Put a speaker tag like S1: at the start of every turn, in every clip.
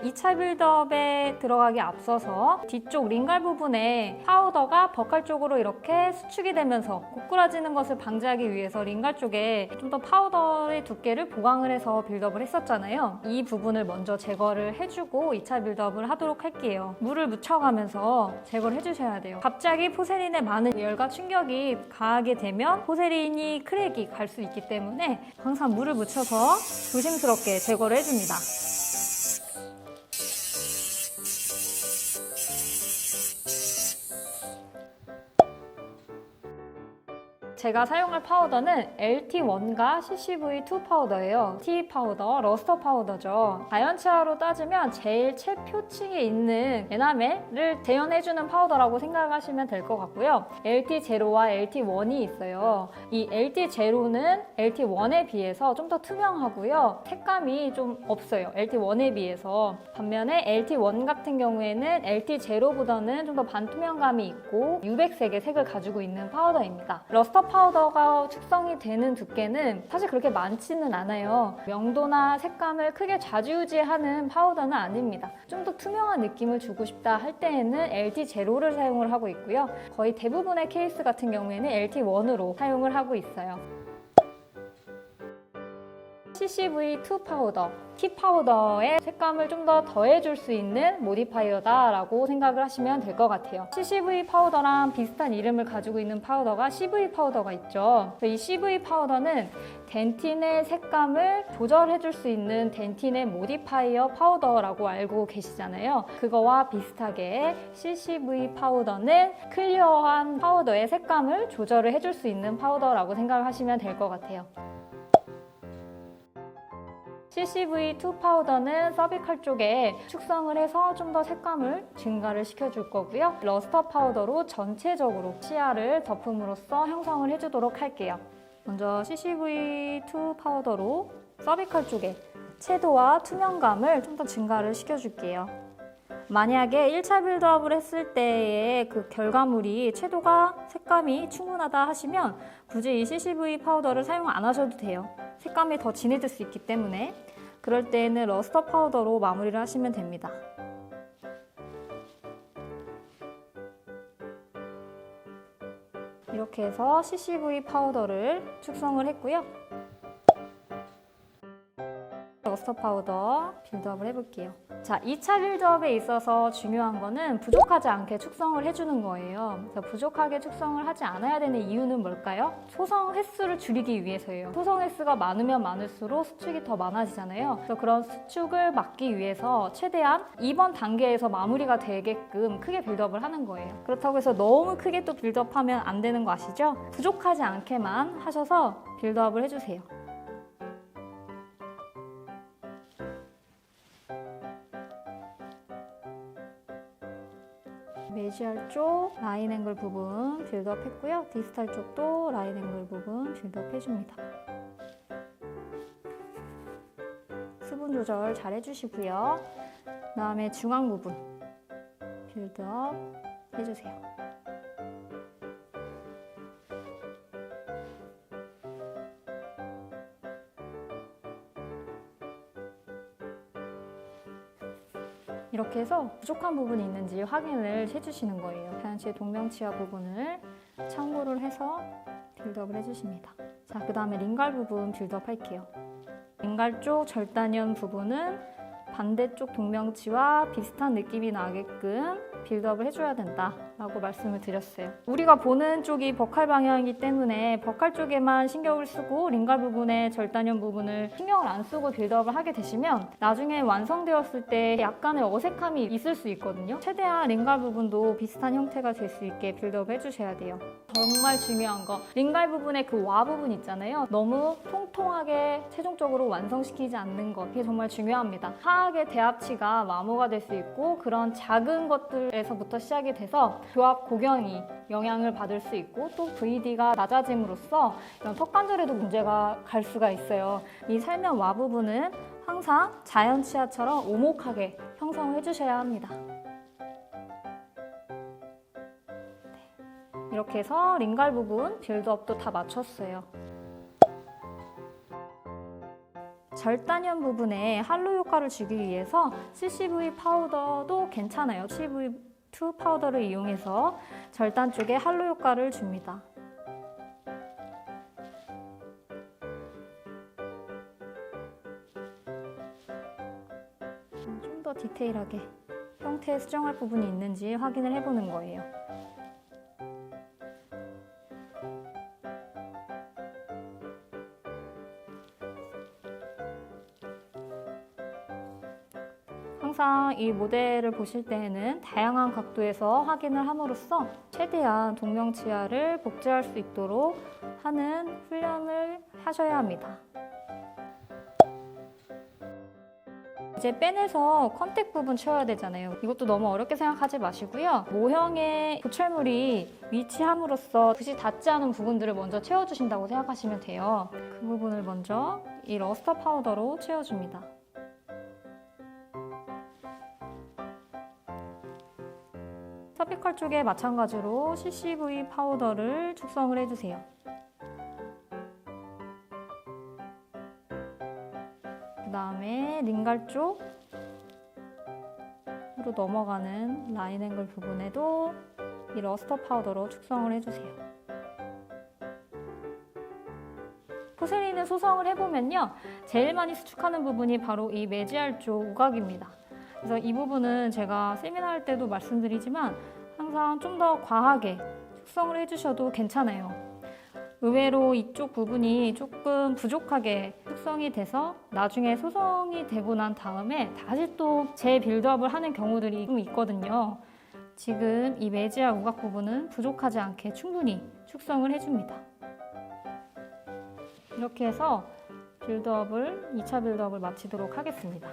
S1: 2차 빌드업에 들어가기 앞서서 뒤쪽 링갈 부분에 파우더가 버칼 쪽으로 이렇게 수축이 되면서 고꾸라지는 것을 방지하기 위해서 링갈 쪽에 좀 더 파우더의 두께를 보강을 해서 빌드업을 했었잖아요. 이 부분을 먼저 제거를 해주고 2차 빌드업을 하도록 할게요. 물을 묻혀가면서 제거를 해주셔야 돼요. 갑자기 포세린에 많은 열과 충격이 가하게 되면 포세린이 크랙이 갈 수 있기 때문에 항상 물을 묻혀서 조심스럽게 제거를 해줍니다. 제가 사용할 파우더는 LT1과 CCV2 파우더예요. T 파우더, 러스터 파우더죠. 자연치화로 따지면 제일 최표층에 있는 에나멜을 재현해주는 파우더라고 생각하시면 될 것 같고요. LT0와 LT1이 있어요. 이 LT0는 LT1에 비해서 좀 더 투명하고요. 색감이 좀 없어요. LT1에 비해서. 반면에 LT1 같은 경우에는 LT0보다는 좀 더 반투명감이 있고 유백색의 색을 가지고 있는 파우더입니다. 러스터 파우더가 축성이 되는 두께는 사실 그렇게 많지는 않아요. 명도나 색감을 크게 좌지우지하는 파우더는 아닙니다. 좀 더 투명한 느낌을 주고 싶다 할 때에는 LT0를 사용을 하고 있고요. 거의 대부분의 케이스 같은 경우에는 LT1으로 사용을 하고 있어요. CCV2 파우더, T 파우더의 색감을 좀 더 더해줄 수 있는 모디파이어다라고 생각을 하시면 될 것 같아요. CCV 파우더랑 비슷한 이름을 가지고 있는 파우더가 CV 파우더가 있죠. 이 CV 파우더는 덴틴의 색감을 조절해줄 수 있는 덴틴의 모디파이어 파우더라고 알고 계시잖아요. 그거와 비슷하게 CCV 파우더는 클리어한 파우더의 색감을 조절을 해줄 수 있는 파우더라고 생각을 하시면 될 것 같아요. CCV2 파우더는 서비컬 쪽에 축성을 해서 좀 더 색감을 증가를 시켜줄 거고요. 러스터 파우더로 전체적으로 시야를 덮음으로써 형성을 해주도록 할게요. 먼저 CCV2 파우더로 서비컬 쪽에 채도와 투명감을 좀 더 증가를 시켜줄게요. 만약에 1차 빌드업을 했을 때의 그 결과물이 채도가 색감이 충분하다 하시면 굳이 이 CCV 파우더를 사용 안 하셔도 돼요. 색감이 더 진해질 수 있기 때문에 그럴 때에는 러스터 파우더로 마무리를 하시면 됩니다. 이렇게 해서 CCV 파우더를 축성을 했고요. 러스터 파우더 빌드업을 해볼게요. 자, 2차 빌드업에 있어서 중요한 거는 부족하지 않게 축성을 해주는 거예요. 그래서 부족하게 축성을 하지 않아야 되는 이유는 뭘까요? 소성 횟수를 줄이기 위해서예요. 소성 횟수가 많으면 많을수록 수축이 더 많아지잖아요. 그래서 그런 수축을 막기 위해서 최대한 이번 단계에서 마무리가 되게끔 크게 빌드업을 하는 거예요. 그렇다고 해서 너무 크게 또 빌드업하면 안 되는 거 아시죠? 부족하지 않게만 하셔서 빌드업을 해주세요. 메지얼 쪽 라인 앵글 부분 빌드업 했고요. 디스탈 쪽도 라인 앵글 부분 빌드업 해줍니다. 수분 조절 잘 해주시고요. 그 다음에 중앙 부분 빌드업 해주세요. 이렇게 해서 부족한 부분이 있는지 확인을 해주시는 거예요. 하얀치의 동명치아 부분을 참고를 해서 빌드업을 해주십니다. 자, 그 다음에 링갈 부분 빌드업 할게요. 링갈 쪽 절단연 부분은 반대쪽 동명치와 비슷한 느낌이 나게끔 빌드업을 해줘야 된다라고 말씀을 드렸어요. 우리가 보는 쪽이 버칼 방향이기 때문에 버칼 쪽에만 신경을 쓰고 링갈 부분의 절단연 부분을 신경을 안 쓰고 빌드업을 하게 되시면 나중에 완성되었을 때 약간의 어색함이 있을 수 있거든요. 최대한 링갈 부분도 비슷한 형태가 될 수 있게 빌드업 해주셔야 돼요. 정말 중요한 거, 링갈 부분의 그 와 부분 있잖아요. 너무 통통하게 최종적으로 완성시키지 않는 것, 이게 정말 중요합니다. 하악의 대합치가 마모가 될 수 있고 그런 작은 것들에서부터 시작이 돼서 교합 고경이 영향을 받을 수 있고 또 VD가 낮아짐으로써 이런 턱관절에도 문제가 갈 수가 있어요. 이 살면 와 부분은 항상 자연 치아처럼 오목하게 형성을 해주셔야 합니다. 이렇게 해서 링갈 부분 빌드업도 다 마쳤어요. 절단면 부분에 할로 효과를 주기 위해서 CCV 파우더도 괜찮아요. CCV2 파우더를 이용해서 절단 쪽에 할로 효과를 줍니다. 좀 더 디테일하게 형태에 수정할 부분이 있는지 확인을 해보는 거예요. 항상 이 모델을 보실 때에는 다양한 각도에서 확인을 함으로써 최대한 동명치아를 복제할 수 있도록 하는 훈련을 하셔야 합니다. 이제 빼내서 컨택 부분 채워야 되잖아요. 이것도 너무 어렵게 생각하지 마시고요. 모형의 보철물이 위치함으로써 붓이 닿지 않은 부분들을 먼저 채워주신다고 생각하시면 돼요. 그 부분을 먼저 이 러스터 파우더로 채워줍니다. 서피컬 쪽에 마찬가지로 CCV 파우더를 축성을 해주세요. 그 다음에 링갈 쪽으로 넘어가는 라인 앵글 부분에도 이 러스터 파우더로 축성을 해주세요. 포세린을 소성을 해보면요, 제일 많이 수축하는 부분이 바로 이 매지알 쪽 우각입니다. 그래서 이 부분은 제가 세미나 할 때도 말씀드리지만 항상 좀 더 과하게 숙성을 해주셔도 괜찮아요. 의외로 이쪽 부분이 조금 부족하게 숙성이 돼서 나중에 소성이 되고 난 다음에 다시 또 재빌드업을 하는 경우들이 좀 있거든요. 지금 이 매지알 우각 부분은 부족하지 않게 충분히 숙성을 해줍니다. 이렇게 해서 2차 빌드업을 마치도록 하겠습니다.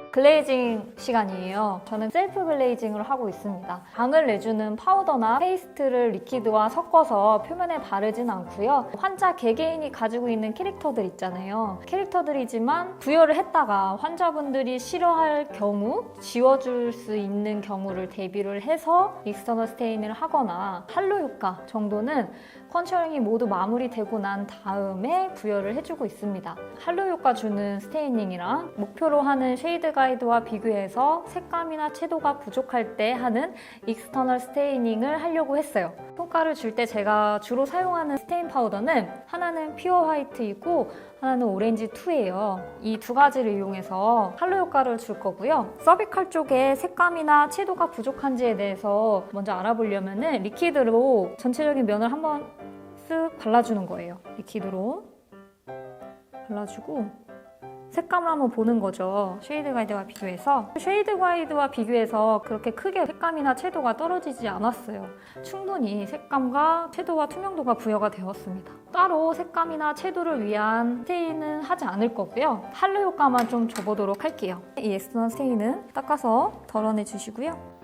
S1: 글레이징 시간이에요. 저는 셀프 글레이징을 하고 있습니다. 광을 내주는 파우더나 페이스트를 리퀴드와 섞어서 표면에 바르진 않고요. 환자 개개인이 가지고 있는 캐릭터들 있잖아요. 캐릭터들이지만 부여를 했다가 환자분들이 싫어할 경우 지워줄 수 있는 경우를 대비를 해서 익스터널 스테인을 하거나 할로 효과 정도는 컨처링이 모두 마무리되고 난 다음에 부여를 해주고 있습니다. 할로 효과 주는 스테이닝이랑 목표로 하는 쉐이드 가이드와 비교해서 색감이나 채도가 부족할 때 하는 익스터널 스테이닝을 하려고 했어요. 효과를 줄 때 제가 주로 사용하는 스테인 파우더는 하나는 퓨어 화이트이고 하나는 오렌지 2예요. 이 두 가지를 이용해서 할로 효과를 줄 거고요. 서비컬 쪽에 색감이나 채도가 부족한지에 대해서 먼저 알아보려면 리퀴드로 전체적인 면을 한번 쓱 발라주는 거예요. 리퀴드로 발라주고 색감을 한번 보는 거죠. 쉐이드 가이드와 비교해서. 쉐이드 가이드와 비교해서 그렇게 크게 색감이나 채도가 떨어지지 않았어요. 충분히 색감과 채도와 투명도가 부여가 되었습니다. 따로 색감이나 채도를 위한 스테인은 하지 않을 거고요. 할로 효과만 좀 줘보도록 할게요. 이 엑스터널 스테인은 닦아서 덜어내 주시고요.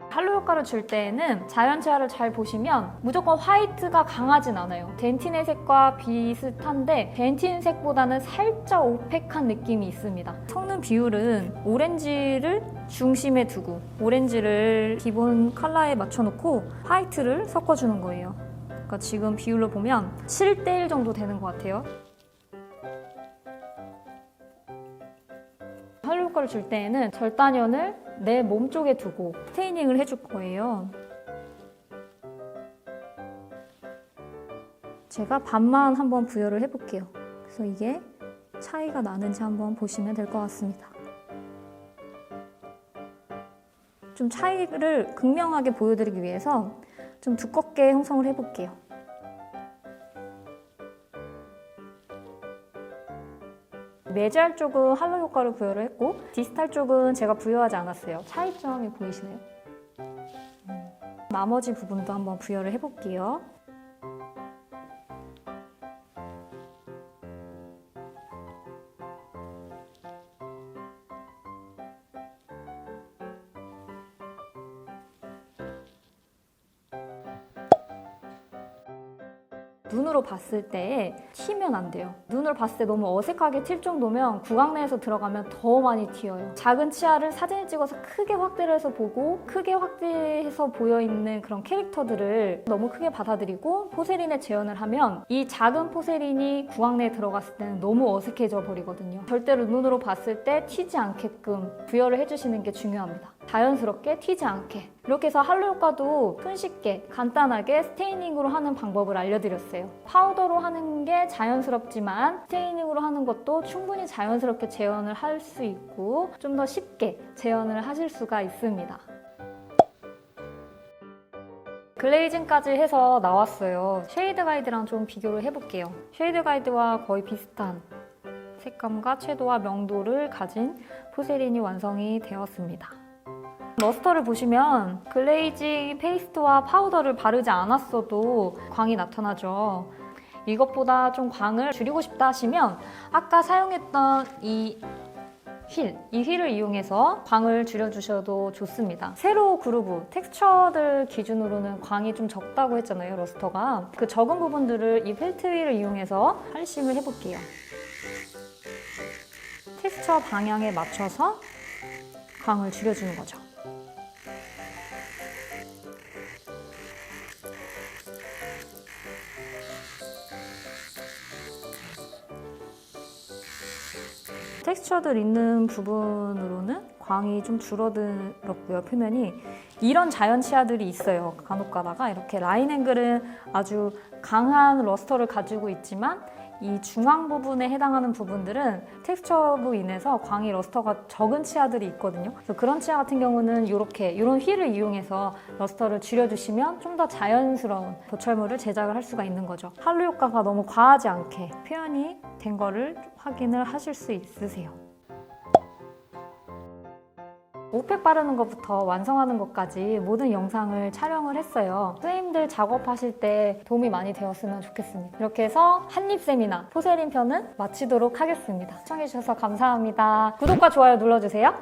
S1: 할로 효과를 줄 때에는 자연치아를 잘 보시면 무조건 화이트가 강하진 않아요. 덴틴의 색과 비슷한데 덴틴 색보다는 살짝 오펙한 느낌이 있습니다. 섞는 비율은 오렌지를 중심에 두고 오렌지를 기본 컬러에 맞춰놓고 화이트를 섞어주는 거예요. 그러니까 지금 비율로 보면 7:1 정도 되는 것 같아요. 할로 효과를 줄 때에는 절단면을 내 몸 쪽에 두고 스테이닝을 해줄 거예요. 제가 반만 한번 부여를 해볼게요. 그래서 이게 차이가 나는지 한번 보시면 될 것 같습니다. 좀 차이를 극명하게 보여드리기 위해서 좀 두껍게 형성을 해볼게요. 매지알 쪽은 할로 효과를 부여를 했고 디스탈 쪽은 제가 부여하지 않았어요. 차이점이 보이시나요? 나머지 부분도 한번 부여를 해볼게요. 눈으로 봤을 때 튀면 안 돼요. 눈으로 봤을 때 너무 어색하게 튈 정도면 구강 내에서 들어가면 더 많이 튀어요. 작은 치아를 사진을 찍어서 크게 확대를 해서 보고 크게 확대해서 보여있는 그런 캐릭터들을 너무 크게 받아들이고 포세린에 재현을 하면 이 작은 포세린이 구강 내에 들어갔을 때는 너무 어색해져 버리거든요. 절대로 눈으로 봤을 때 튀지 않게끔 부여를 해주시는 게 중요합니다. 자연스럽게 튀지 않게. 이렇게 해서 할로 효과도 손쉽게 간단하게 스테이닝으로 하는 방법을 알려드렸어요. 파우더로 하는 게 자연스럽지만 스테이닝으로 하는 것도 충분히 자연스럽게 재현을 할 수 있고 좀 더 쉽게 재현을 하실 수가 있습니다. 글레이징까지 해서 나왔어요. 쉐이드 가이드랑 좀 비교를 해볼게요. 쉐이드 가이드와 거의 비슷한 색감과 채도와 명도를 가진 포세린이 완성이 되었습니다. 러스터를 보시면 글레이징 페이스트와 파우더를 바르지 않았어도 광이 나타나죠. 이것보다 좀 광을 줄이고 싶다 하시면 아까 사용했던 이 휠을 이용해서 광을 줄여주셔도 좋습니다. 세로 그루브, 텍스처들 기준으로는 광이 좀 적다고 했잖아요, 러스터가. 그 적은 부분들을 이 펠트 휠을 이용해서 팔싱을 해볼게요. 텍스처 방향에 맞춰서 광을 줄여주는 거죠. 텍스처들 있는 부분으로는 광이 좀 줄어들었고요, 표면이. 이런 자연 치아들이 있어요. 간혹 가다가 이렇게 라인 앵글은 아주 강한 러스터를 가지고 있지만 이 중앙 부분에 해당하는 부분들은 텍스처로 인해서 광이 러스터가 적은 치아들이 있거든요. 그래서 그런 치아 같은 경우는 이런 휠을 이용해서 러스터를 줄여주시면 좀 더 자연스러운 보철물을 제작을 할 수가 있는 거죠. 할로 효과가 너무 과하지 않게 표현이 된 거를 확인을 하실 수 있으세요. 오펙 바르는 것부터 완성하는 것까지 모든 영상을 촬영을 했어요. 선생님들 작업하실 때 도움이 많이 되었으면 좋겠습니다. 이렇게 해서 한입 세미나 포세린 편은 마치도록 하겠습니다. 시청해주셔서 감사합니다. 구독과 좋아요 눌러주세요.